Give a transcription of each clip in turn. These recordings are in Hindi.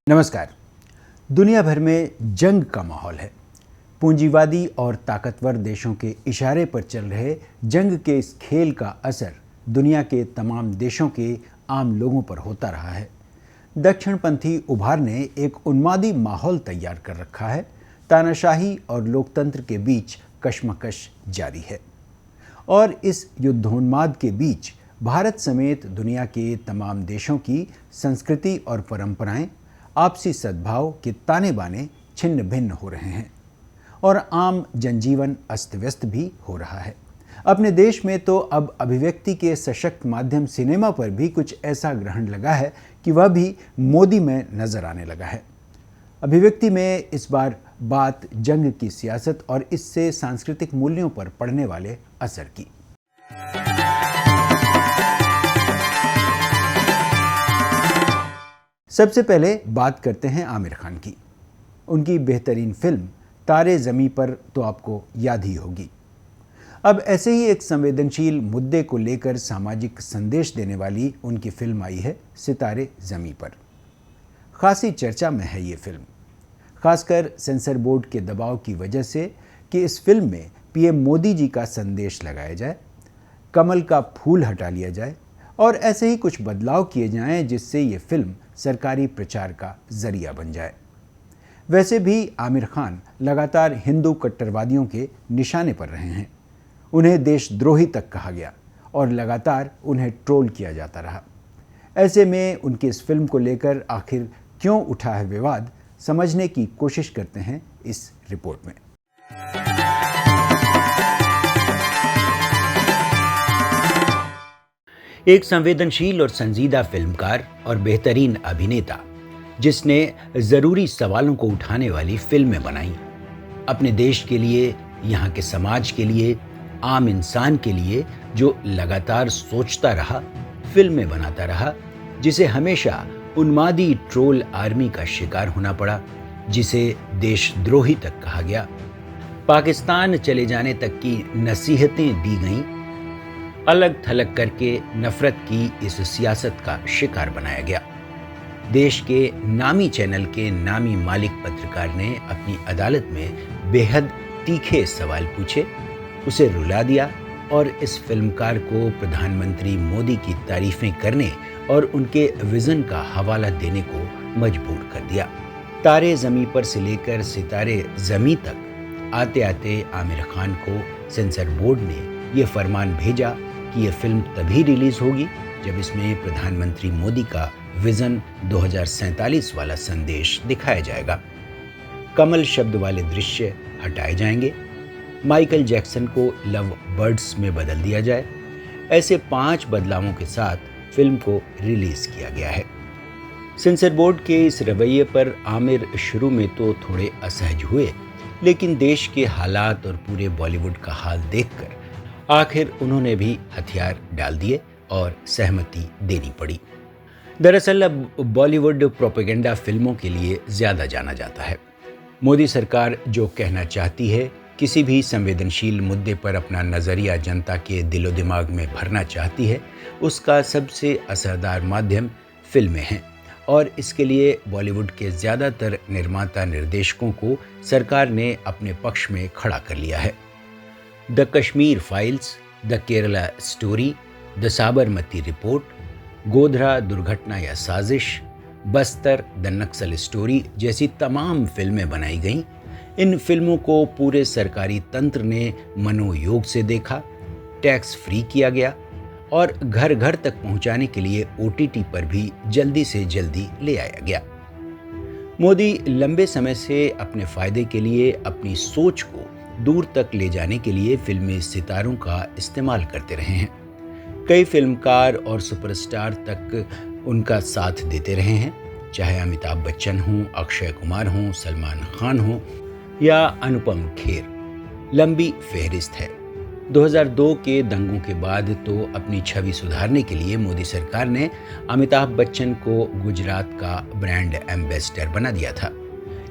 नमस्कार। दुनिया भर में जंग का माहौल है। पूंजीवादी और ताकतवर देशों के इशारे पर चल रहे जंग के इस खेल का असर दुनिया के तमाम देशों के आम लोगों पर होता रहा है। दक्षिणपंथी उभार ने एक उन्मादी माहौल तैयार कर रखा है। तानाशाही और लोकतंत्र के बीच कशमकश जारी है और इस युद्धोन्माद के बीच भारत समेत दुनिया के तमाम देशों की संस्कृति और परंपराएं, आपसी सद्भाव के ताने बाने छिन्न भिन्न हो रहे हैं और आम जनजीवन अस्त व्यस्त भी हो रहा है। अपने देश में तो अब अभिव्यक्ति के सशक्त माध्यम सिनेमा पर भी कुछ ऐसा ग्रहण लगा है कि वह भी मोदी में नजर आने लगा है। अभिव्यक्ति में इस बार बात जंग की सियासत और इससे सांस्कृतिक मूल्यों पर पड़ने वाले असर की। सबसे पहले बात करते हैं आमिर खान की। उनकी बेहतरीन फिल्म तारे ज़मीं पर तो आपको याद ही होगी। अब ऐसे ही एक संवेदनशील मुद्दे को लेकर सामाजिक संदेश देने वाली उनकी फिल्म आई है सितारे ज़मीं पर। खासी चर्चा में है ये फिल्म, खासकर सेंसर बोर्ड के दबाव की वजह से कि इस फिल्म में पीएम मोदी जी का संदेश लगाया जाए, कमल का फूल हटा लिया जाए और ऐसे ही कुछ बदलाव किए जाएं जिससे ये फिल्म सरकारी प्रचार का जरिया बन जाए। वैसे भी आमिर खान लगातार हिंदू कट्टरवादियों के निशाने पर रहे हैं। उन्हें देशद्रोही तक कहा गया और लगातार उन्हें ट्रोल किया जाता रहा। ऐसे में उनकी इस फिल्म को लेकर आखिर क्यों उठा है विवाद, समझने की कोशिश करते हैं इस रिपोर्ट में। एक संवेदनशील और संजीदा फिल्मकार और बेहतरीन अभिनेता जिसने जरूरी सवालों को उठाने वाली फिल्में बनाई, अपने देश के लिए, यहाँ के समाज के लिए, आम इंसान के लिए जो लगातार सोचता रहा, फिल्में बनाता रहा, जिसे हमेशा उन्मादी ट्रोल आर्मी का शिकार होना पड़ा, जिसे देशद्रोही तक कहा गया, पाकिस्तान चले जाने तक की नसीहतें दी गईं, अलग थलग करके नफरत की इस सियासत का शिकार बनाया गया। देश के नामी चैनल के नामी मालिक पत्रकार ने अपनी अदालत में बेहद तीखे सवाल पूछे, उसे रुला दिया और इस फिल्मकार को प्रधानमंत्री मोदी की तारीफें करने और उनके विजन का हवाला देने को मजबूर कर दिया। तारे ज़मीं पर से लेकर सितारे ज़मीं तक आते आते आमिर खान को सेंसर बोर्ड ने ये फरमान भेजा कि यह फिल्म तभी रिलीज होगी जब इसमें प्रधानमंत्री मोदी का विजन 2047 वाला संदेश दिखाया जाएगा। कमल शब्द वाले दृश्य हटाए जाएंगे, माइकल जैक्सन को लव बर्ड्स में बदल दिया जाए। ऐसे 5 बदलावों के साथ फिल्म को रिलीज किया गया है। सेंसर बोर्ड के इस रवैये पर आमिर शुरू में तो थोड़े असहज हुए, लेकिन देश के हालात और पूरे बॉलीवुड का हाल देखकर आखिर उन्होंने भी हथियार डाल दिए और सहमति देनी पड़ी। दरअसल अब बॉलीवुड प्रोपेगेंडा फिल्मों के लिए ज़्यादा जाना जाता है। मोदी सरकार जो कहना चाहती है, किसी भी संवेदनशील मुद्दे पर अपना नज़रिया जनता के दिलो दिमाग में भरना चाहती है, उसका सबसे असरदार माध्यम फिल्में हैं और इसके लिए बॉलीवुड के ज़्यादातर निर्माता निर्देशकों को सरकार ने अपने पक्ष में खड़ा कर लिया है। The Kashmir files, the Kerala story, the Sabarmati report, Godhra दुर्घटना या साजिश, बस्तर, द नक्सल स्टोरी जैसी तमाम फिल्में बनाई गईं। इन फिल्मों को पूरे सरकारी तंत्र ने मनोयोग से देखा, टैक्स फ्री किया गया और घर घर तक पहुंचाने के लिए OTT पर भी जल्दी से जल्दी ले आया गया। मोदी लंबे समय से अपने फायदे के लिए अपनी सोच को दूर तक ले जाने के लिए फिल्मी सितारों का इस्तेमाल करते रहे हैं। कई फिल्मकार और सुपरस्टार तक उनका साथ देते रहे हैं, चाहे अमिताभ बच्चन हों, अक्षय कुमार हों, सलमान खान हों या अनुपम खेर। लंबी फहरिस्त है। 2002 के दंगों के बाद तो अपनी छवि सुधारने के लिए मोदी सरकार ने अमिताभ बच्चन को गुजरात का ब्रांड एम्बेसडर बना दिया था,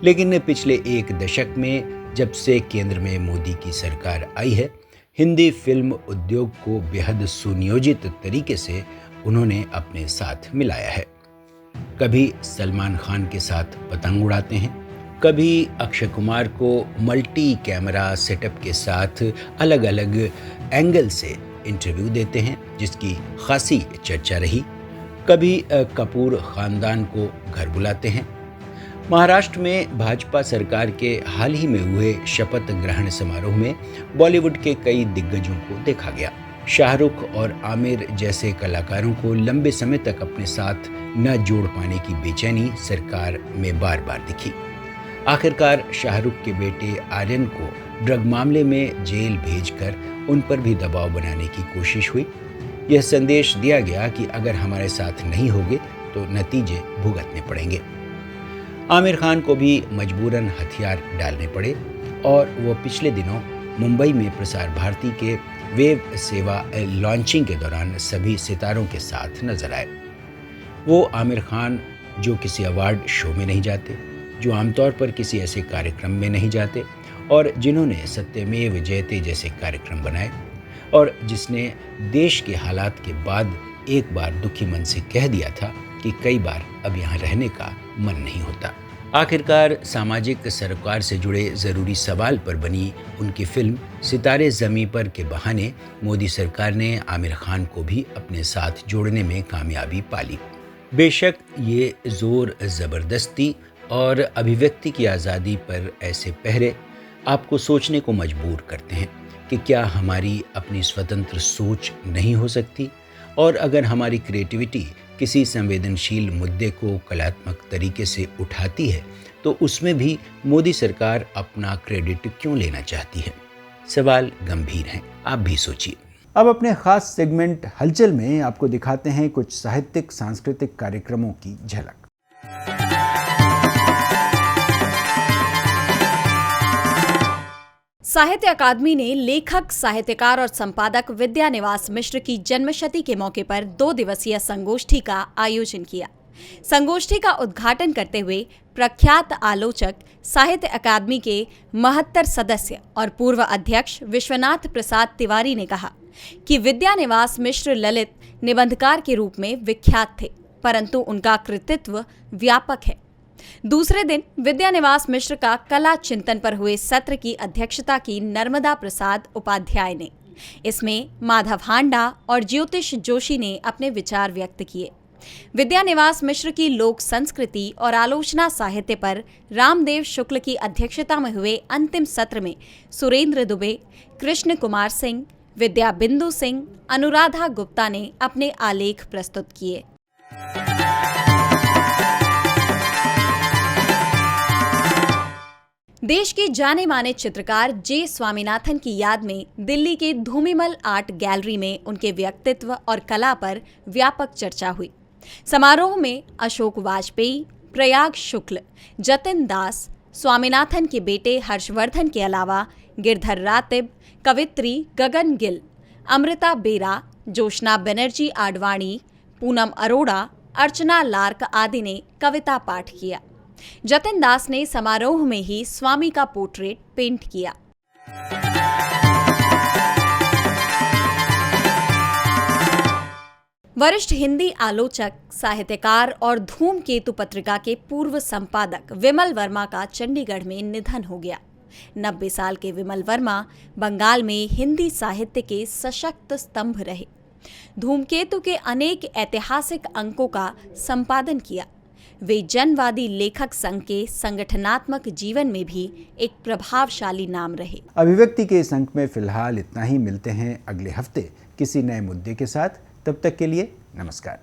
लेकिन पिछले एक दशक में जब से केंद्र में मोदी की सरकार आई है, हिंदी फिल्म उद्योग को बेहद सुनियोजित तरीके से उन्होंने अपने साथ मिलाया है। कभी सलमान खान के साथ पतंग उड़ाते हैं, कभी अक्षय कुमार को मल्टी कैमरा सेटअप के साथ अलग अलग एंगल से इंटरव्यू देते हैं, जिसकी खासी चर्चा रही। कभी कपूर खानदान को घर बुलाते हैं। महाराष्ट्र में भाजपा सरकार के हाल ही में हुए शपथ ग्रहण समारोह में बॉलीवुड के कई दिग्गजों को देखा गया। शाहरुख और आमिर जैसे कलाकारों को लंबे समय तक अपने साथ न जोड़ पाने की बेचैनी सरकार में बार बार दिखी। आखिरकार शाहरुख के बेटे आर्यन को ड्रग मामले में जेल भेजकर उन पर भी दबाव बनाने की कोशिश हुई। यह संदेश दिया गया कि अगर हमारे साथ नहीं होगे तो नतीजे भुगतने पड़ेंगे। आमिर खान को भी मजबूरन हथियार डालने पड़े और वो पिछले दिनों मुंबई में प्रसार भारती के वेब सेवा लॉन्चिंग के दौरान सभी सितारों के साथ नजर आए। वो आमिर खान जो किसी अवार्ड शो में नहीं जाते, जो आमतौर पर किसी ऐसे कार्यक्रम में नहीं जाते और जिन्होंने सत्यमेव जयते जैसे कार्यक्रम बनाए और जिसने देश के हालात के बाद एक बार दुखी मन से कह दिया था कि कई बार अब यहाँ रहने का मन नहीं होता। आखिरकार सामाजिक सरोकार से जुड़े ज़रूरी सवाल पर बनी उनकी फिल्म सितारे ज़मीं पर के बहाने मोदी सरकार ने आमिर खान को भी अपने साथ जोड़ने में कामयाबी पाली। बेशक ये ज़ोर ज़बरदस्ती और अभिव्यक्ति की आज़ादी पर ऐसे पहरे आपको सोचने को मजबूर करते हैं कि क्या हमारी अपनी स्वतंत्र सोच नहीं हो सकती, और अगर हमारी क्रिएटिविटी किसी संवेदनशील मुद्दे को कलात्मक तरीके से उठाती है तो उसमें भी मोदी सरकार अपना क्रेडिट क्यों लेना चाहती है। सवाल गंभीर हैं, आप भी सोचिए। अब अपने खास सेगमेंट हलचल में आपको दिखाते हैं कुछ साहित्यिक सांस्कृतिक कार्यक्रमों की झलक। साहित्य अकादमी ने लेखक, साहित्यकार और संपादक विद्यानिवास मिश्र की जन्मशती के मौके पर 2 दिवसीय संगोष्ठी का आयोजन किया। संगोष्ठी का उद्घाटन करते हुए प्रख्यात आलोचक, साहित्य अकादमी के 72 सदस्य और पूर्व अध्यक्ष विश्वनाथ प्रसाद तिवारी ने कहा कि विद्यानिवास मिश्र ललित निबंधकार के रूप में विख्यात थे, परंतु उनका कृतित्व व्यापक है। दूसरे दिन विद्यानिवास मिश्र का कला चिंतन पर हुए सत्र की अध्यक्षता की नर्मदा प्रसाद उपाध्याय ने। इसमें माधव हांडा और ज्योतिष जोशी ने अपने विचार व्यक्त किए। विद्यानिवास मिश्र की लोक संस्कृति और आलोचना साहित्य पर रामदेव शुक्ल की अध्यक्षता में हुए अंतिम सत्र में सुरेंद्र दुबे, कृष्ण कुमार सिंह, विद्या बिंदु सिंह, अनुराधा गुप्ता ने अपने आलेख प्रस्तुत किए। देश के जाने माने चित्रकार जे स्वामीनाथन की याद में दिल्ली के धूमिमल आर्ट गैलरी में उनके व्यक्तित्व और कला पर व्यापक चर्चा हुई। समारोह में अशोक वाजपेयी, प्रयाग शुक्ल, जतिन दास, स्वामीनाथन के बेटे हर्षवर्धन के अलावा गिरधर रातिब, कवित्री गगन गिल, अमृता बेरा, जोशना बनर्जी आडवाणी, पूनम अरोड़ा, अर्चना लार्क आदि ने कविता पाठ किया। जतिन दास ने समारोह में ही स्वामी का पोर्ट्रेट पेंट किया। वरिष्ठ हिंदी आलोचक, साहित्यकार और धूमकेतु पत्रिका के पूर्व संपादक विमल वर्मा का चंडीगढ़ में निधन हो गया। 90 साल के विमल वर्मा बंगाल में हिंदी साहित्य के सशक्त स्तंभ रहे। धूमकेतु के अनेक ऐतिहासिक अंकों का संपादन किया। वे जनवादी लेखक संघ के संगठनात्मक जीवन में भी एक प्रभावशाली नाम रहे। अभिव्यक्ति के इस अंक में फिलहाल इतना ही। मिलते हैं अगले हफ्ते किसी नए मुद्दे के साथ। तब तक के लिए नमस्कार।